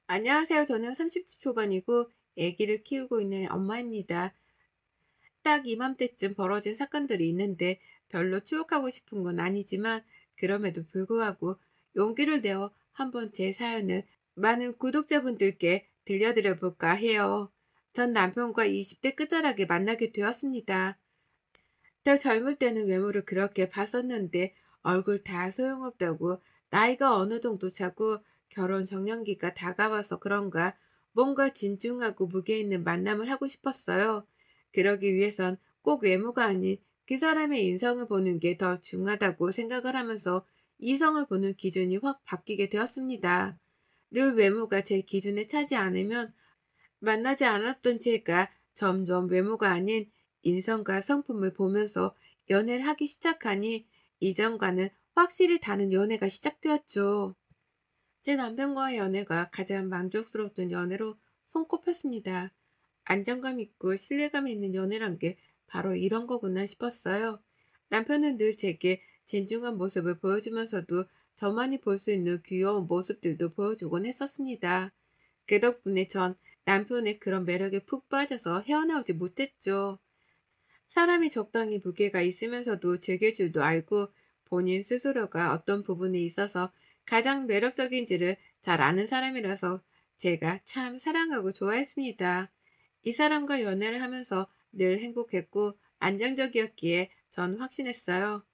안녕하세요. 저는 30대 초반이고 아기를 키우고 있는 엄마입니다. 딱 이맘때쯤 벌어진 사건들이 있는데 별로 추억하고 싶은 건 아니지만 그럼에도 불구하고 용기를 내어 한번 제 사연을 많은 구독자분들께 들려드려 볼까 해요. 전 남편과 20대 끝자락에 만나게 되었습니다. 더 젊을 때는 외모를 그렇게 봤었는데 얼굴 다 소용없다고 나이가 어느 정도 차고 결혼 정년기가 다가와서 그런가 뭔가 진중하고 무게 있는 만남을 하고 싶었어요. 그러기 위해선 꼭 외모가 아닌 그 사람의 인성을 보는 게 더 중요하다고 생각을 하면서 이성을 보는 기준이 확 바뀌게 되었습니다. 늘 외모가 제 기준에 차지 않으면 만나지 않았던 제가 점점 외모가 아닌 인성과 성품을 보면서 연애를 하기 시작하니 이전과는 확실히 다른 연애가 시작되었죠. 제 남편과의 연애가 가장 만족스러웠던 연애로 손꼽혔습니다. 안정감 있고 신뢰감 있는 연애란 게 바로 이런 거구나 싶었어요. 남편은 늘 제게 진중한 모습을 보여주면서도 저만이 볼 수 있는 귀여운 모습들도 보여주곤 했었습니다. 그 덕분에 전 남편의 그런 매력에 푹 빠져서 헤어나오지 못했죠. 사람이 적당히 무게가 있으면서도 즐길 줄도 알고 본인 스스로가 어떤 부분에 있어서 가장 매력적인지를 잘 아는 사람이라서 제가 참 사랑하고 좋아했습니다. 이 사람과 연애를 하면서 늘 행복했고 안정적이었기에 전 확신했어요.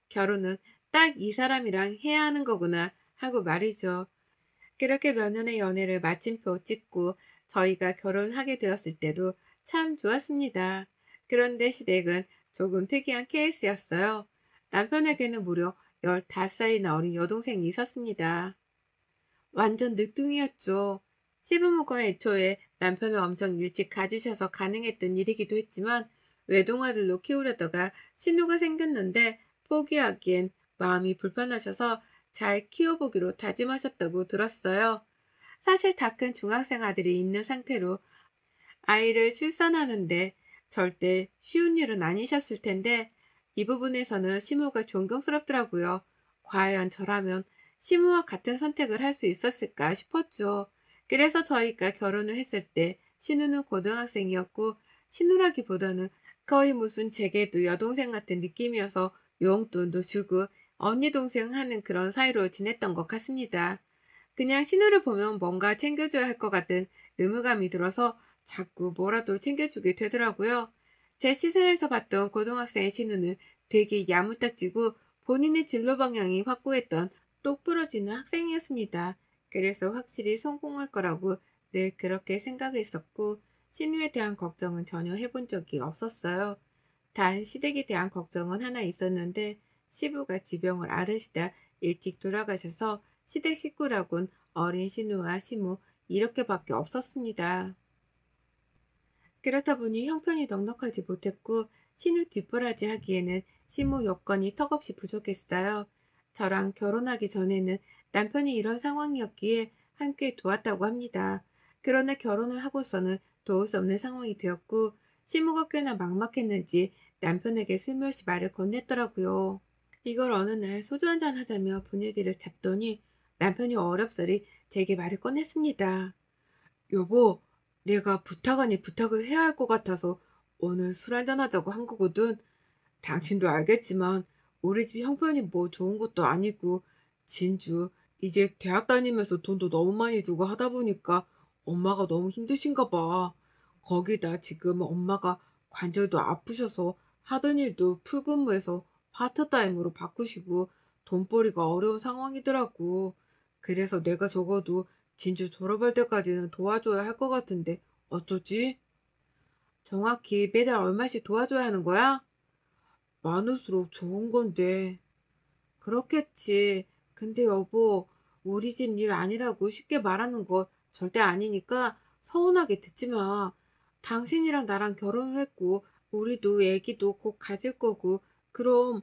결혼은 딱 이 사람이랑 해야 하는 거구나 하고 말이죠. 그렇게 몇 년의 연애를 마침표 찍고 저희가 결혼하게 되었을 때도 참 좋았습니다. 그런데 시댁은 조금 특이한 케이스였어요. 남편에게는 무려 15살이나 어린 여동생이 있었습니다. 완전 늦둥이였죠. 시부모가 애초에 남편을 엄청 일찍 가지셔서 가능했던 일이기도 했지만 외동아들로 키우려다가 신우가 생겼는데 포기하기엔 마음이 불편하셔서 잘 키워보기로 다짐하셨다고 들었어요. 사실 다 큰 중학생 아들이 있는 상태로 아이를 출산하는데 절대 쉬운 일은 아니셨을 텐데 이 부분에서는 시모가 존경스럽더라고요. 과연 저라면 시모와 같은 선택을 할 수 있었을까 싶었죠. 그래서 저희가 결혼을 했을 때 신우는 고등학생이었고 신우라기보다는 거의 무슨 제게도 여동생 같은 느낌이어서 용돈도 주고 언니 동생 하는 그런 사이로 지냈던 것 같습니다. 그냥 신우를 보면 뭔가 챙겨줘야 할 것 같은 의무감이 들어서 자꾸 뭐라도 챙겨주게 되더라고요. 제 시설에서 봤던 고등학생의 신우는 되게 야무딱지고 본인의 진로 방향이 확고했던 똑부러지는 학생이었습니다. 그래서 확실히 성공할 거라고 늘 그렇게 생각했었고 신우에 대한 걱정은 전혀 해본 적이 없었어요. 단 시댁에 대한 걱정은 하나 있었는데 시부가 지병을 앓으시다 일찍 돌아가셔서 시댁 식구라곤 어린 신우와 시모 이렇게밖에 없었습니다. 그렇다 보니 형편이 넉넉하지 못했고 신우 뒷바라지 하기에는 시모 여건이 턱없이 부족했어요. 저랑 결혼하기 전에는 남편이 이런 상황이었기에 함께 도왔다고 합니다. 그러나 결혼을 하고서는 도울 수 없는 상황이 되었고 시모가 꽤나 막막했는지 남편에게 슬며시 말을 건넸더라고요. 이걸 어느 날 소주 한잔 하자며 분위기를 잡더니 남편이 어렵사리 제게 말을 꺼냈습니다. 여보, 내가 부탁 아니 부탁을 해야 할 것 같아서 오늘 술 한잔 하자고 한 거거든. 당신도 알겠지만 우리 집 형편이 뭐 좋은 것도 아니고 진주 이제 대학 다니면서 돈도 너무 많이 들고 하다 보니까 엄마가 너무 힘드신가 봐. 거기다 지금 엄마가 관절도 아프셔서 하던 일도 풀근무해서 파트타임으로 바꾸시고 돈벌이가 어려운 상황이더라고. 그래서 내가 적어도 진주 졸업할 때까지는 도와줘야 할 것 같은데 어쩌지? 정확히 매달 얼마씩 도와줘야 하는 거야? 많을수록 좋은 건데. 그렇겠지. 근데 여보, 우리 집 일 아니라고 쉽게 말하는 거 절대 아니니까 서운하게 듣지 마. 당신이랑 나랑 결혼을 했고, 우리도 애기도 곧 가질 거고, 그럼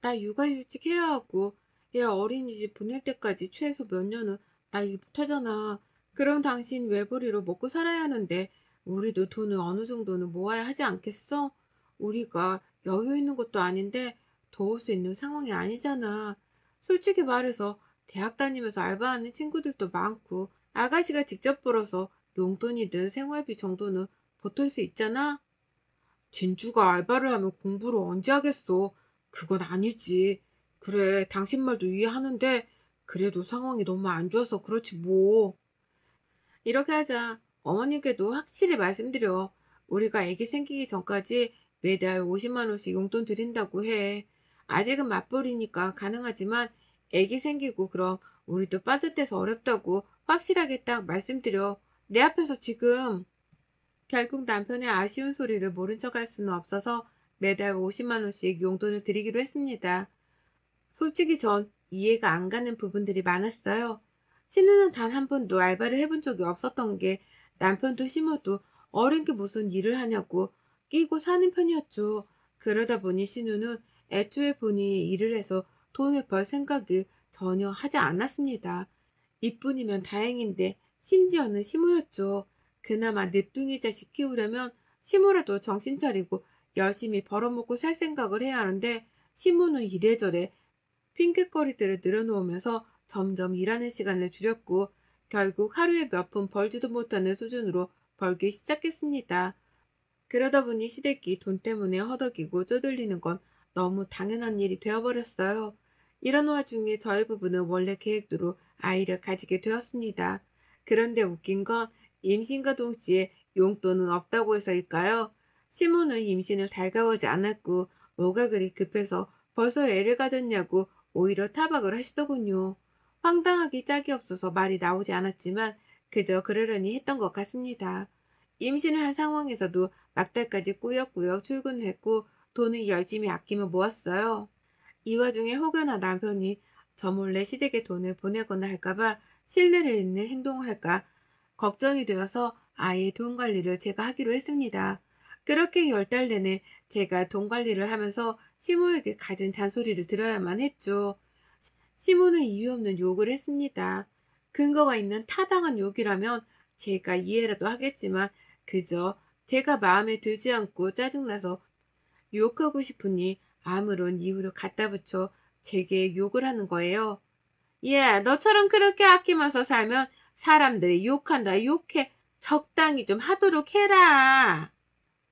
나 육아휴직 해야 하고, 얘 어린이집 보낼 때까지 최소 몇 년은 나 일 못하잖아. 그럼 당신 외벌이로 먹고 살아야 하는데, 우리도 돈을 어느 정도는 모아야 하지 않겠어? 우리가 여유 있는 것도 아닌데, 도울 수 있는 상황이 아니잖아. 솔직히 말해서 대학 다니면서 알바하는 친구들도 많고 아가씨가 직접 벌어서 용돈이든 생활비 정도는 보탤 수 있잖아. 진주가 알바를 하면 공부를 언제 하겠어? 그건 아니지. 그래, 당신 말도 이해하는데 그래도 상황이 너무 안 좋아서 그렇지 뭐. 이렇게 하자. 어머님께도 확실히 말씀드려. 우리가 아기 생기기 전까지 매달 50만 원씩 용돈 드린다고 해. 아직은 맞벌이니까 가능하지만 아기 생기고 그럼 우리도 빠듯해서 어렵다고 확실하게 딱 말씀드려. 내 앞에서 지금. 결국 남편의 아쉬운 소리를 모른 척할 수는 없어서 매달 50만 원씩 용돈을 드리기로 했습니다. 솔직히 전 이해가 안 가는 부분들이 많았어요. 신우는 단 한 번도 알바를 해본 적이 없었던 게 남편도 시모도 어린 게 무슨 일을 하냐고 끼고 사는 편이었죠. 그러다 보니 신우는 애초에 본인이 일을 해서 돈을 벌 생각을 전혀 하지 않았습니다. 이뿐이면 다행인데 심지어는 시모였죠. 그나마 늦둥이 자식 키우려면 시모라도 정신 차리고 열심히 벌어먹고 살 생각을 해야 하는데 시모는 이래저래 핑곗거리들을 늘어놓으면서 점점 일하는 시간을 줄였고 결국 하루에 몇 푼 벌지도 못하는 수준으로 벌기 시작했습니다. 그러다 보니 시댁이 돈 때문에 허덕이고 쪼들리는 건 너무 당연한 일이 되어버렸어요. 이런 와중에 저희 부부는 원래 계획대로 아이를 가지게 되었습니다. 그런데 웃긴 건 임신과 동시에 용돈은 없다고 해서일까요? 시모는 임신을 달가워하지 않았고 뭐가 그리 급해서 벌써 애를 가졌냐고 오히려 타박을 하시더군요. 황당하기 짝이 없어서 말이 나오지 않았지만 그저 그러려니 했던 것 같습니다. 임신을 한 상황에서도 막달까지 꾸역꾸역 출근을 했고 돈을 열심히 아끼며 모았어요. 이 와중에 혹여나 남편이 저 몰래 시댁에 돈을 보내거나 할까봐 신뢰를 잃는 행동을 할까 걱정이 되어서 아예 돈 관리를 제가 하기로 했습니다. 그렇게 10달 내내 제가 돈 관리를 하면서 시모에게 갖은 잔소리를 들어야만 했죠. 시모는 이유 없는 욕을 했습니다. 근거가 있는 타당한 욕이라면 제가 이해라도 하겠지만 그저 제가 마음에 들지 않고 짜증나서 유혹하고 싶으니 아무런 이유를 갖다 붙여 제게 욕을 하는 거예요. 예, 너처럼 그렇게 아끼면서 살면 사람들이 욕한다, 욕해. 적당히 좀 하도록 해라.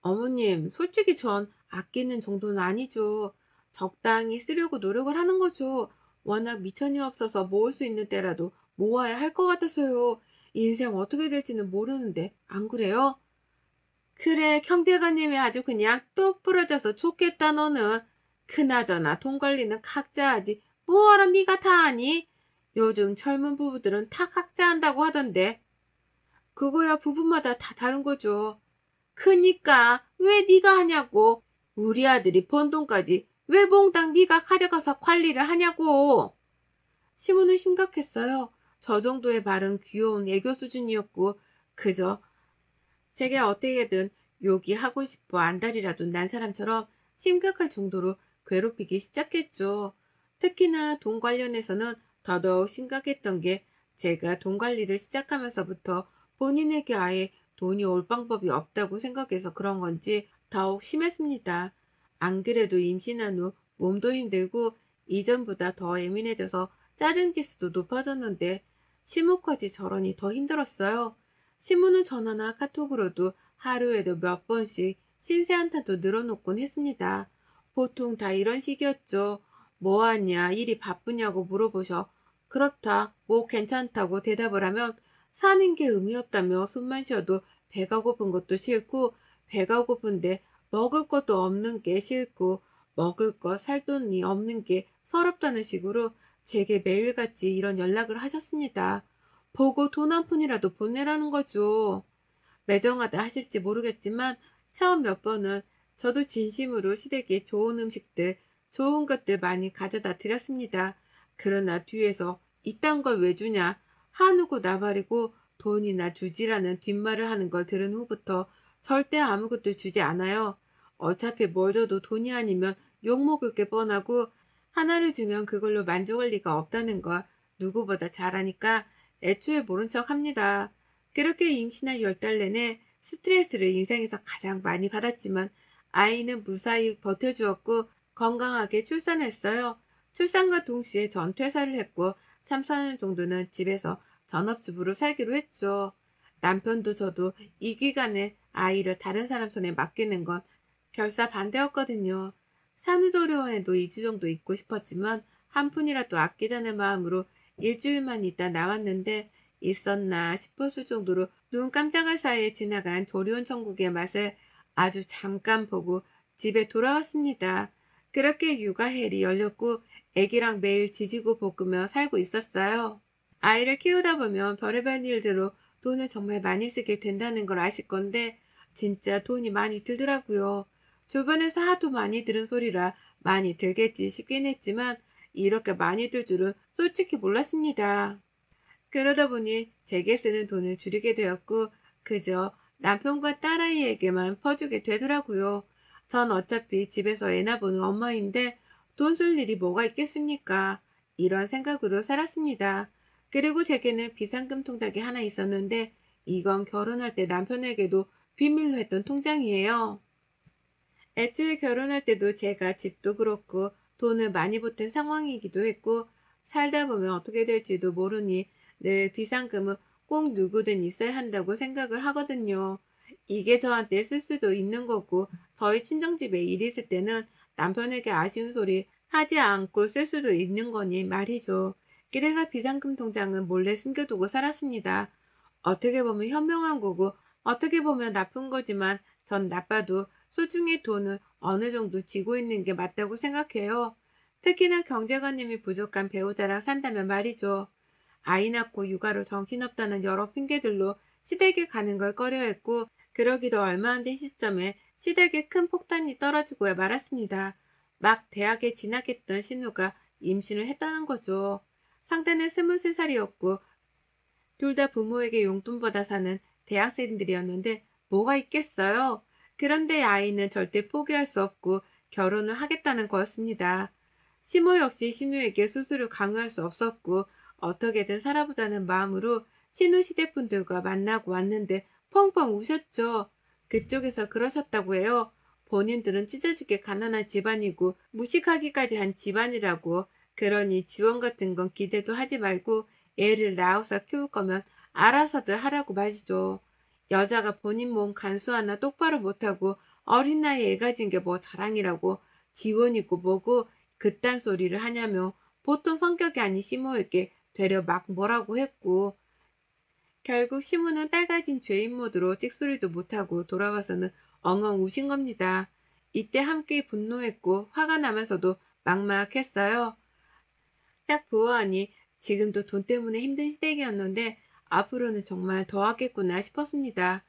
어머님, 솔직히 전 아끼는 정도는 아니죠. 적당히 쓰려고 노력을 하는 거죠. 워낙 미천이 없어서 모을 수 있는 때라도 모아야 할 것 같아서요. 인생 어떻게 될지는 모르는데, 안 그래요? 그래, 경제관님이 아주 그냥 똑 부러져서 좋겠다, 너는. 그나저나 돈 관리는 각자 하지. 뭐하러 네가 다 하니? 요즘 젊은 부부들은 다 각자 한다고 하던데. 그거야 부부마다 다 다른 거죠. 그니까 왜 네가 하냐고. 우리 아들이 번 돈까지 왜 몽땅 네가 가져가서 관리를 하냐고. 시모는 심각했어요. 저 정도의 말은 귀여운 애교 수준이었고 그저 제게 어떻게든 욕이 하고 싶어 안달이라도 난 사람처럼 심각할 정도로 괴롭히기 시작했죠. 특히나 돈 관련해서는 더더욱 심각했던 게 제가 돈 관리를 시작하면서부터 본인에게 아예 돈이 올 방법이 없다고 생각해서 그런 건지 더욱 심했습니다. 안 그래도 임신한 후 몸도 힘들고 이전보다 더 예민해져서 짜증 지수도 높아졌는데 심호까지 저러니 더 힘들었어요. 신문은 전화나 카톡으로도 하루에도 몇 번씩 신세 한탄도 늘어놓곤 했습니다. 보통 다 이런 식이었죠. 뭐하냐, 일이 바쁘냐고 물어보셔. 그렇다, 뭐 괜찮다고 대답을 하면 사는 게 의미 없다며 숨만 쉬어도 배가 고픈 것도 싫고 배가 고픈데 먹을 것도 없는 게 싫고 먹을 거 살 돈이 없는 게 서럽다는 식으로 제게 매일같이 이런 연락을 하셨습니다. 보고 돈 한 푼이라도 보내라는 거죠. 매정하다 하실지 모르겠지만 처음 몇 번은 저도 진심으로 시댁에 좋은 음식들, 좋은 것들 많이 가져다 드렸습니다. 그러나 뒤에서 이딴 걸 왜 주냐 한우고 나발이고 돈이나 주지라는 뒷말을 하는 걸 들은 후부터 절대 아무것도 주지 않아요. 어차피 뭘 줘도 돈이 아니면 욕먹을 게 뻔하고 하나를 주면 그걸로 만족할 리가 없다는 걸 누구보다 잘 아니까 애초에 모른 척 합니다. 그렇게 임신한 10달 내내 스트레스를 인생에서 가장 많이 받았지만 아이는 무사히 버텨주었고 건강하게 출산했어요. 출산과 동시에 전 퇴사를 했고 3, 4년 정도는 집에서 전업주부로 살기로 했죠. 남편도 저도 이 기간에 아이를 다른 사람 손에 맡기는 건 결사 반대였거든요. 산후조리원에도 2주 정도 있고 싶었지만 한 푼이라도 아끼자는 마음으로 일주일만 있다 나왔는데 있었나 싶었을 정도로 눈 깜짝할 사이에 지나간 조리원 천국의 맛을 아주 잠깐 보고 집에 돌아왔습니다. 그렇게 육아헬이 열렸고 애기랑 매일 지지고 볶으며 살고 있었어요. 아이를 키우다 보면 별의별 일들로 돈을 정말 많이 쓰게 된다는 걸 아실 건데 진짜 돈이 많이 들더라고요. 주변에서 하도 많이 들은 소리라 많이 들겠지 싶긴 했지만 이렇게 많이 들 줄은 솔직히 몰랐습니다. 그러다 보니 제게 쓰는 돈을 줄이게 되었고 그저 남편과 딸아이에게만 퍼주게 되더라고요. 전 어차피 집에서 애나 보는 엄마인데 돈 쓸 일이 뭐가 있겠습니까? 이런 생각으로 살았습니다. 그리고 제게는 비상금 통장이 하나 있었는데 이건 결혼할 때 남편에게도 비밀로 했던 통장이에요. 애초에 결혼할 때도 제가 집도 그렇고 돈을 많이 보탠 상황이기도 했고 살다 보면 어떻게 될지도 모르니 늘 비상금은 꼭 누구든 있어야 한다고 생각을 하거든요. 이게 저한테 쓸 수도 있는 거고 저희 친정집에 일이 있을 때는 남편에게 아쉬운 소리 하지 않고 쓸 수도 있는 거니 말이죠. 그래서 비상금 통장은 몰래 숨겨두고 살았습니다. 어떻게 보면 현명한 거고 어떻게 보면 나쁜 거지만 전 나빠도 소중히 돈을 어느 정도 쥐고 있는 게 맞다고 생각해요. 특히나 경제관념이 부족한 배우자랑 산다면 말이죠. 아이 낳고 육아로 정신없다는 여러 핑계들로 시댁에 가는 걸 꺼려했고 그러기도 얼마 안 된 시점에 시댁에 큰 폭탄이 떨어지고 말았습니다. 막 대학에 진학했던 신우가 임신을 했다는 거죠. 상대는 23살이었고 둘 다 부모에게 용돈 받아 사는 대학생들이었는데 뭐가 있겠어요? 그런데 아이는 절대 포기할 수 없고 결혼을 하겠다는 거였습니다. 시모 역시 신우에게 수술을 강요할 수 없었고 어떻게든 살아보자는 마음으로 신우 시댁분들과 만나고 왔는데 펑펑 우셨죠. 그쪽에서 그러셨다고 해요. 본인들은 찢어지게 가난한 집안이고 무식하기까지 한 집안이라고. 그러니 지원 같은 건 기대도 하지 말고 애를 낳아서 키울 거면 알아서들 하라고 말이죠. 여자가 본인 몸 간수 하나 똑바로 못하고 어린 나이에 애 가진 게 뭐 자랑이라고 지원 있고 뭐고 그딴 소리를 하냐며 보통 성격이 아닌 시모에게 되려 막 뭐라고 했고 결국 시모는 딸 가진 죄인 모드로 찍소리도 못하고 돌아와서는 엉엉 우신 겁니다. 이때 함께 분노했고 화가 나면서도 막막했어요. 딱 보아하니 지금도 돈 때문에 힘든 시댁이었는데 앞으로는 정말 더 하겠구나 싶었습니다.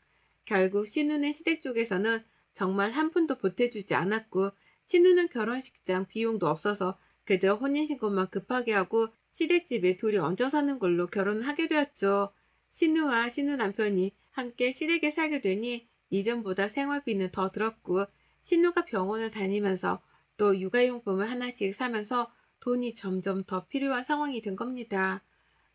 결국 신우네 시댁 쪽에서는 정말 한 푼도 보태주지 않았고 신우는 결혼식장 비용도 없어서 그저 혼인신고만 급하게 하고 시댁집에 둘이 얹어 사는 걸로 결혼을 하게 되었죠. 신우와 신우 남편이 함께 시댁에 살게 되니 이전보다 생활비는 더 들었고 신우가 병원을 다니면서 또 육아용품을 하나씩 사면서 돈이 점점 더 필요한 상황이 된 겁니다.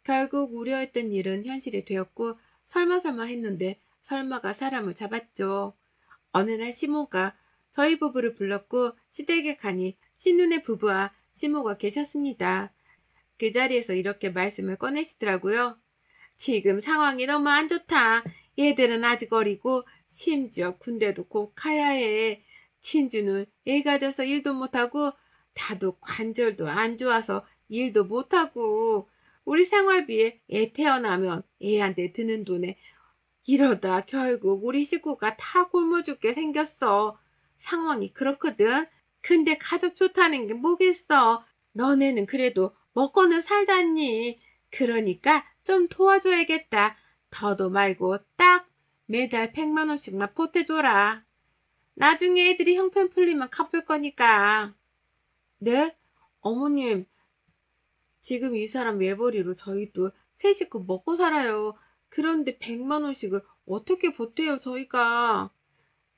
결국 우려했던 일은 현실이 되었고 설마 했는데 설마가 사람을 잡았죠. 어느 날 시모가 저희 부부를 불렀고 시댁에 가니 신눈의 부부와 시모가 계셨습니다. 그 자리에서 이렇게 말씀을 꺼내시더라고요. 지금 상황이 너무 안 좋다. 얘들은 아직 어리고 심지어 군대도 곧 가야 해. 친주는 애 가져서 일도 못하고 다도 관절도 안 좋아서 일도 못하고 우리 생활비에 애 태어나면 애한테 드는 돈에 이러다 결국 우리 식구가 다 굶어 죽게 생겼어. 상황이 그렇거든. 근데 가족 좋다는 게 뭐겠어. 너네는 그래도 먹고는 살잖니. 그러니까 좀 도와줘야겠다. 더도 말고 딱 매달 100만 원씩만 보태줘라. 나중에 애들이 형편 풀리면 갚을 거니까. 네? 어머님, 지금 이 사람 외벌이로 저희도 세 식구 먹고 살아요. 그런데 100만 원씩을 어떻게 보태요, 저희가?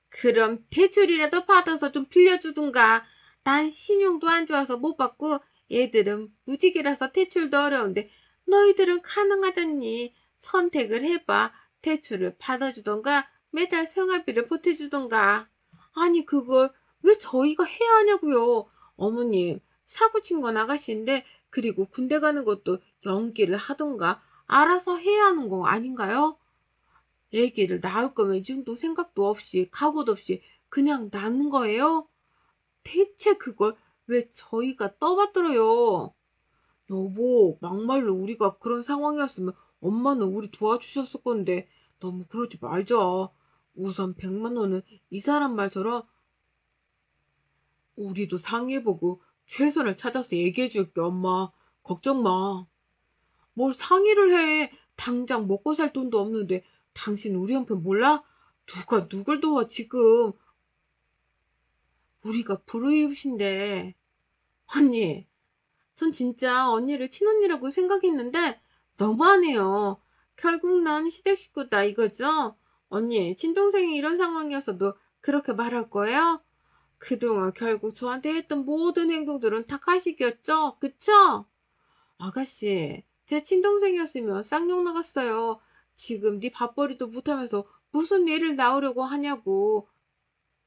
그럼 대출이라도 받아서 좀 빌려주든가. 난 신용도 안 좋아서 못 받고 얘들은 무직이라서 대출도 어려운데 너희들은 가능하잖니. 선택을 해봐. 대출을 받아주던가 매달 생활비를 보태주던가. 아니 그걸 왜 저희가 해야 하냐고요. 어머님 사고 친 건 아가씨인데 그리고 군대 가는 것도 연기를 하던가 알아서 해야 하는 거 아닌가요? 애기를 낳을 거면 이 정도 생각도 없이 각오도 없이 그냥 낳는 거예요? 대체 그걸 왜 저희가 떠받들어요? 여보, 막말로 우리가 그런 상황이었으면 엄마는 우리 도와주셨을 건데 너무 그러지 말자. 우선 100만 원은 이 사람 말처럼 우리도 상의해보고 최선을 찾아서 얘기해줄게, 엄마. 걱정 마. 뭘 상의를 해. 당장 먹고 살 돈도 없는데 당신 우리 형편 몰라? 누가 누굴 도와 지금. 우리가 불우이웃인데. 언니, 전 진짜 언니를 친언니라고 생각했는데 너무하네요. 결국 난 시댁 식구다 이거죠? 언니, 친동생이 이런 상황이어서도 그렇게 말할 거예요? 그동안 결국 저한테 했던 모든 행동들은 다 가식이었죠? 그쵸? 아가씨, 제 친동생이었으면 쌍욕 나갔어요. 지금 네 밥벌이도 못하면서 무슨 애를 낳으려고 하냐고.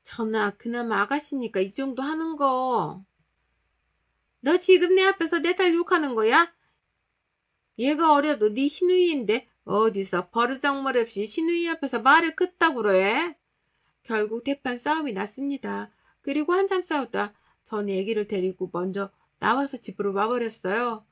전화 그나마 아가씨니까 이 정도 하는 거. 너 지금 내 앞에서 내 딸 욕하는 거야? 얘가 어려도 네 시누이인데 어디서 버르장머리 없이 시누이 앞에서 말을 끄떡으로 해? 결국 대판 싸움이 났습니다. 그리고 한참 싸우다 전 애기를 데리고 먼저 나와서 집으로 와버렸어요.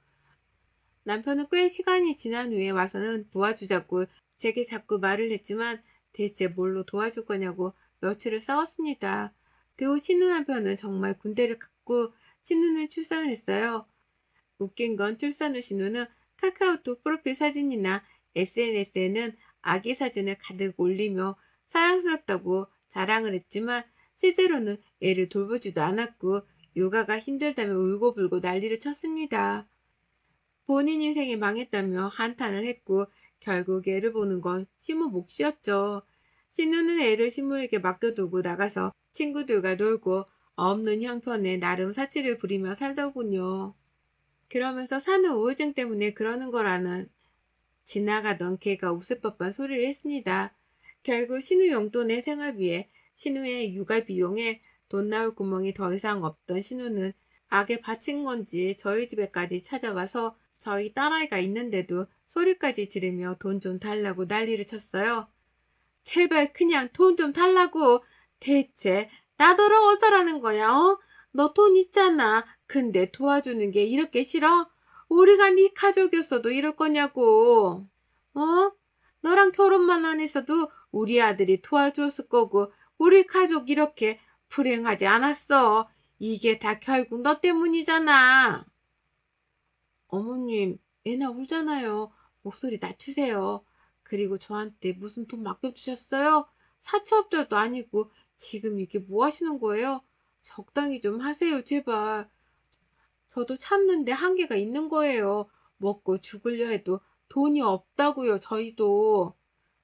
남편은 꽤 시간이 지난 후에 와서는 도와주자고 제게 자꾸 말을 했지만 대체 뭘로 도와줄 거냐고 며칠을 싸웠습니다. 그 후 신우 남편은 정말 군대를 갔고 신우는 출산을 했어요. 웃긴 건 출산 후 신우는 카카오톡 프로필 사진이나 SNS에는 아기 사진을 가득 올리며 사랑스럽다고 자랑을 했지만 실제로는 애를 돌보지도 않았고 육아가 힘들다며 울고불고 난리를 쳤습니다. 본인 인생이 망했다며 한탄을 했고 결국 애를 보는 건 시모 몫이었죠. 신우는 애를 시모에게 맡겨두고 나가서 친구들과 놀고 없는 형편에 나름 사치를 부리며 살더군요. 그러면서 산후 우울증 때문에 그러는 거라는 지나가던 개가 웃을 법한 소리를 했습니다. 결국 신우 용돈의 생활비에 신우의 육아 비용에 돈 나올 구멍이 더 이상 없던 신우는 악에 바친 건지 저희 집에까지 찾아와서 저희 딸아이가 있는데도 소리까지 지르며 돈 좀 달라고 난리를 쳤어요. 제발 그냥 돈 좀 달라고. 대체 나더러 어쩌라는 거야, 어? 너 돈 있잖아. 근데 도와주는 게 이렇게 싫어? 우리가 네 가족이었어도 이럴 거냐고. 어? 너랑 결혼만 안 했어도 우리 아들이 도와주었을 거고 우리 가족 이렇게 불행하지 않았어. 이게 다 결국 너 때문이잖아. 어머님, 애나 울잖아요. 목소리 낮추세요. 그리고 저한테 무슨 돈 맡겨주셨어요? 사채업자도 아니고 지금 이게 뭐 하시는 거예요? 적당히 좀 하세요, 제발. 저도 참는데 한계가 있는 거예요. 먹고 죽으려 해도 돈이 없다고요, 저희도.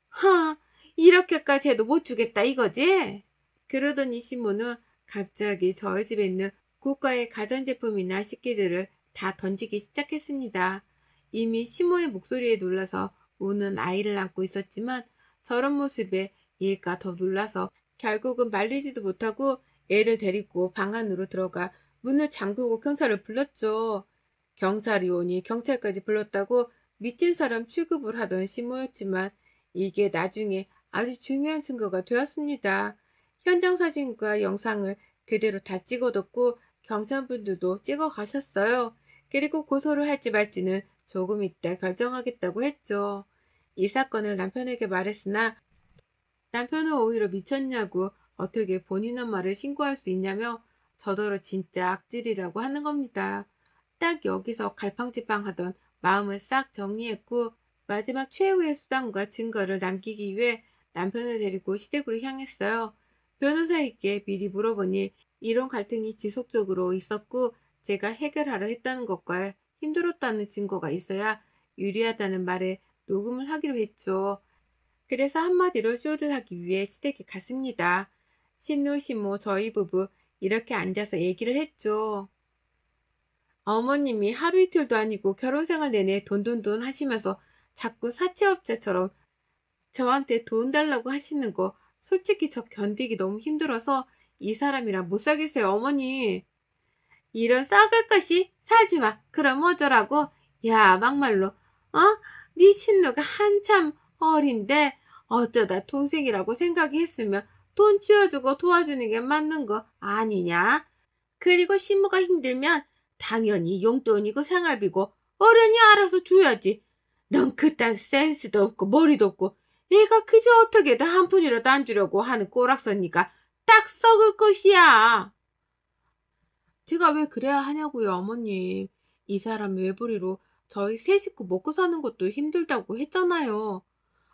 하, 이렇게까지 해도 못 주겠다 이거지? 그러더니 시모는 갑자기 저희 집에 있는 고가의 가전제품이나 식기들을 다 던지기 시작했습니다. 이미 시모의 목소리에 놀라서 우는 아이를 안고 있었지만 저런 모습에 얘가 더 놀라서 결국은 말리지도 못하고 애를 데리고 방 안으로 들어가 문을 잠그고 경찰을 불렀죠. 경찰이 오니 경찰까지 불렀다고 미친 사람 취급을 하던 시모였지만 이게 나중에 아주 중요한 증거가 되었습니다. 현장 사진과 영상을 그대로 다 찍어뒀고 경찰분들도 찍어 가셨어요. 그리고 고소를 할지 말지는 조금 이따 결정하겠다고 했죠. 이 사건을 남편에게 말했으나 남편은 오히려 미쳤냐고 어떻게 본인 엄마를 신고할 수 있냐며 저더러 진짜 악질이라고 하는 겁니다. 딱 여기서 갈팡질팡하던 마음을 싹 정리했고 마지막 최후의 수단과 증거를 남기기 위해 남편을 데리고 시댁으로 향했어요. 변호사에게 미리 물어보니 이런 갈등이 지속적으로 있었고 제가 해결하려 했다는 것과 힘들었다는 증거가 있어야 유리하다는 말에 녹음을 하기로 했죠. 그래서 한마디로 쇼를 하기 위해 시댁에 갔습니다. 신우, 시모, 저희 부부 이렇게 앉아서 얘기를 했죠. 어머님이 하루 이틀도 아니고 결혼생활 내내 돈돈돈 하시면서 자꾸 사채업자처럼 저한테 돈 달라고 하시는 거 솔직히 저 견디기 너무 힘들어서 이 사람이랑 못 살겠어요, 어머니. 이런 썩을 것이 살지 마. 그럼 어쩌라고? 야, 막말로. 네 친누가 한참 어린데 어쩌다 동생이라고 생각했으면 돈 치워주고 도와주는 게 맞는 거 아니냐? 그리고 신부가 힘들면 당연히 용돈이고 생활비고 어른이 알아서 줘야지. 넌 그딴 센스도 없고 머리도 없고 얘가 그저 어떻게든 한 푼이라도 안 주려고 하는 꼬락서니까 딱 썩을 것이야. 제가 왜 그래야 하냐고요, 어머님. 이 사람 외벌이로 저희 세 식구 먹고 사는 것도 힘들다고 했잖아요.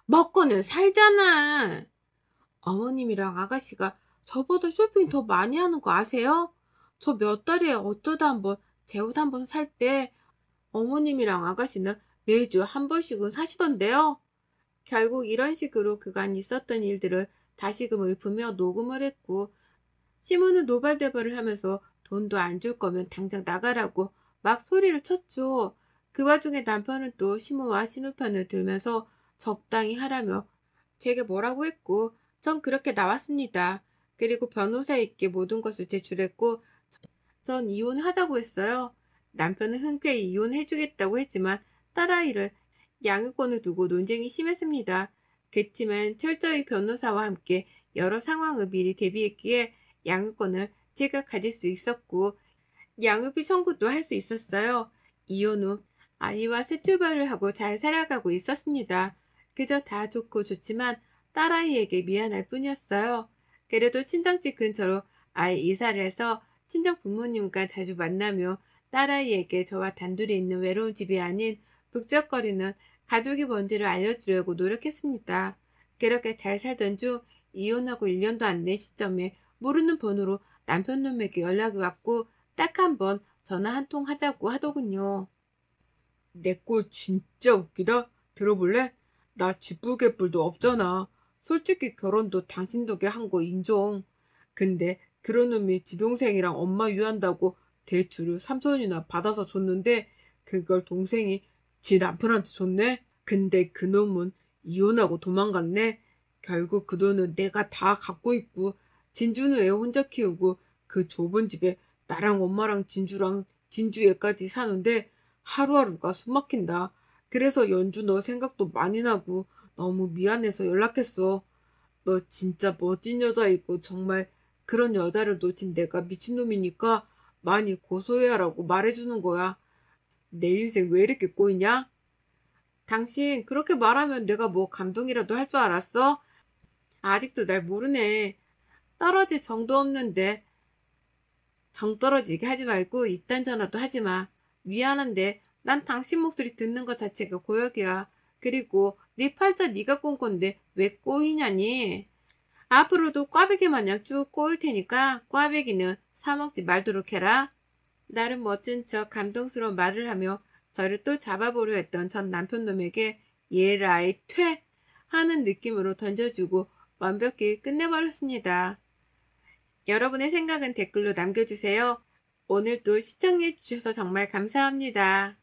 먹고는 살잖아. 어머님이랑 아가씨가 저보다 쇼핑 더 많이 하는 거 아세요? 저 몇 달에 어쩌다 한번 제 옷 한 번 살 때 어머님이랑 아가씨는 매주 한 번씩은 사시던데요. 결국 이런 식으로 그간 있었던 일들을 다시금 읊으며 녹음을 했고 시몬은 노발대발을 하면서 돈도 안 줄 거면 당장 나가라고 막 소리를 쳤죠. 그 와중에 남편은 또 시모와 신우편을 들면서 적당히 하라며 제게 뭐라고 했고 전 그렇게 나왔습니다. 그리고 변호사에게 모든 것을 제출했고 전 이혼하자고 했어요. 남편은 흔쾌히 이혼해주겠다고 했지만 딸아이를 양육권을 두고 논쟁이 심했습니다. 그치만 철저히 변호사와 함께 여러 상황을 미리 대비했기에 양육권을 제가 가질 수 있었고 양육비 청구도 할 수 있었어요. 이혼 후 아이와 새 출발을 하고 잘 살아가고 있었습니다. 그저 다 좋고 좋지만 딸아이에게 미안할 뿐이었어요. 그래도 친정집 근처로 아이 이사를 해서 친정 부모님과 자주 만나며 딸아이에게 저와 단둘이 있는 외로운 집이 아닌 북적거리는 가족이 뭔지를 알려주려고 노력했습니다. 그렇게 잘 살던 중 이혼하고 1년도 안 된 시점에 모르는 번호로 남편 놈에게 연락이 왔고 딱 한 번 전화 한 통 하자고 하더군요. 내 꼴 진짜 웃기다. 들어볼래? 나 쥐뿔개뿔도 없잖아. 솔직히 결혼도 당신 덕에 한 거 인정. 근데 그런 놈이 지 동생이랑 엄마 유한다고 대출을 3천이나 받아서 줬는데 그걸 동생이 지 남편한테 줬네? 근데 그 놈은 이혼하고 도망갔네? 결국 그 돈은 내가 다 갖고 있고 진주는 애 혼자 키우고 그 좁은 집에 나랑 엄마랑 진주랑 진주 애까지 사는데 하루하루가 숨막힌다. 그래서 연주 너 생각도 많이 나고 너무 미안해서 연락했어. 너 진짜 멋진 여자이고 정말 그런 여자를 놓친 내가 미친놈이니까 많이 고소해야라고 말해주는 거야. 내 인생 왜 이렇게 꼬이냐? 당신 그렇게 말하면 내가 뭐 감동이라도 할 줄 알았어? 아직도 날 모르네. 떨어질 정도 없는데 정 떨어지게 하지 말고 이딴 전화도 하지 마. 미안한데 난 당신 목소리 듣는 것 자체가 고역이야. 그리고 네 팔자 네가 꼰 건데 왜 꼬이냐니? 앞으로도 꽈배기 마냥 쭉 꼬일 테니까 꽈배기는 사먹지 말도록 해라. 나름 멋진 척 감동스러운 말을 하며 저를 또 잡아보려 했던 전 남편놈에게 얘라이 퇴 하는 느낌으로 던져주고 완벽히 끝내버렸습니다. 여러분의 생각은 댓글로 남겨주세요. 오늘도 시청해주셔서 정말 감사합니다.